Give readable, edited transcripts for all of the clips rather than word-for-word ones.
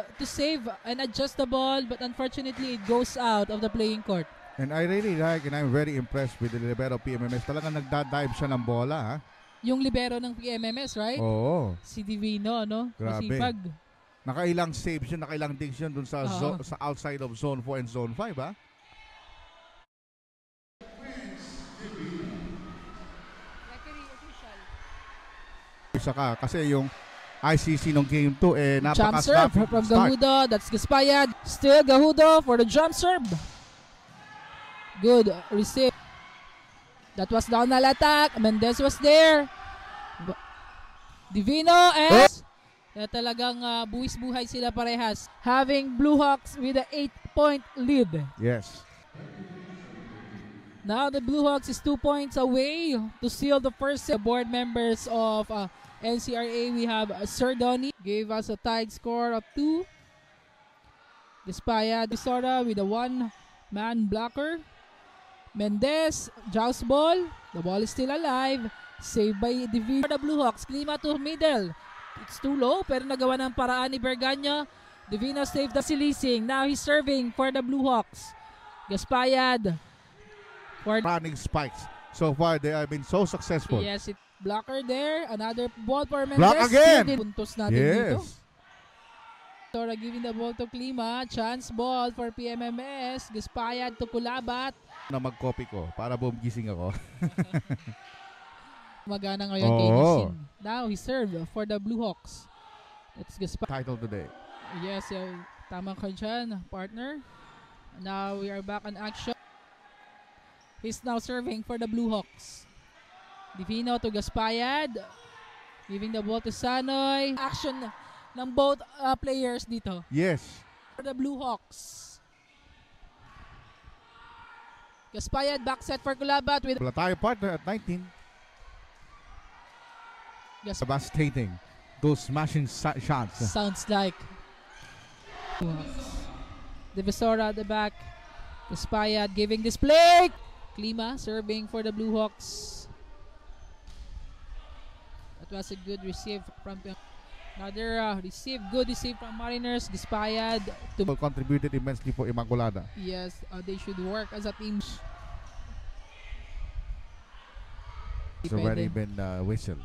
to save and adjust the ball, but unfortunately it goes out of the playing court. And I really like and I'm very impressed with the libero PMMS. Talagang nagda-dive siya ng bola, ha? Yung libero ng PMMS, right? Oo. Si Divino, no? Grabe. Masipag. Nakailang saves yun, nakailang dings yun dun sa, sa outside of zone 4 and zone 5, ha? Isa ka, kasi yung ICC ng game 2, eh, jump serve from Gahudo. That's Gaspayad. Still Gahudo for the jump serve. Good receive. That was downhill attack. Mendez was there. Divino and talagang buwis-buhay sila parehas. Having Blue Hawks with a 8-point lead. Yes. Now the Blue Hawks is 2 points away to seal the first set. Board members of NCRA, we have Sir Donny, gave us a tied score of 2. Gaspaya Disora with a 1-man blocker. Mendez, joust ball. The ball is still alive. Saved by Divino. The Blue Hawks, Klima to middle. It's too low, pero nagawa ng paraan ni Berganyo. Divino saved the silising. Now he's serving for the Blue Hawks. Gaspayad. Running spikes. So far, they have been so successful. Yes, blocker there. Another ball for Mendez. Block again. Puntos natin dito. Yes. Tora giving the ball to Klima. Chance ball for PMMS. Gaspayad to Kulabat. Na mag-copy ko para bumising ako. Magana ngayon kay Nisin. Now he served for the Blue Hawks. That's Gaspayad. Title today. Yes, tama ka dyan, partner. Now we are back in action. He's now serving for the Blue Hawks. Divino to Gaspayad. Giving the ball to Sanoy. Action ng both players dito. Yes. For the Blue Hawks. Gaspayad back set for Kulabat with Wala tayo partner at 19. Devastating. Those smashing shots. Sounds like. Divisora at the back. Gaspayad giving display. Klima serving for the Blue Hawks. That was a good receive from another good receive from Mariners. Gaspayad Contributed immensely for Immaculada. Yes, they should work as a team. It's already been whistled.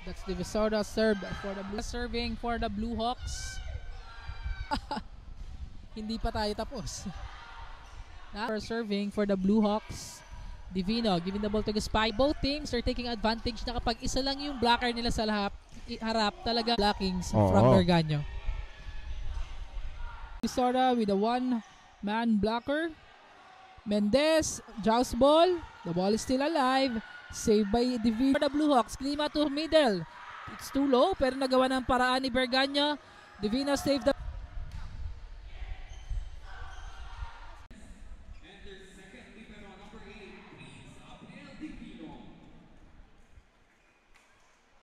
That's Divisora serve for the serving for the Blue Hawks. Hindi pa tayo tapos. Serving for the Blue Hawks. Divino giving the ball to Gaspay. Both teams are taking advantage na kapag isa lang yung blocker nila sa harap talaga blockings from Berganyo. Divisora with a 1-man blocker. Mendez, joust ball. The ball is still alive. Saved by Divino. For the Blue Hawks, Klima to middle. It's too low, pero nagawa ng paraan ni Berganyo. Divino saved the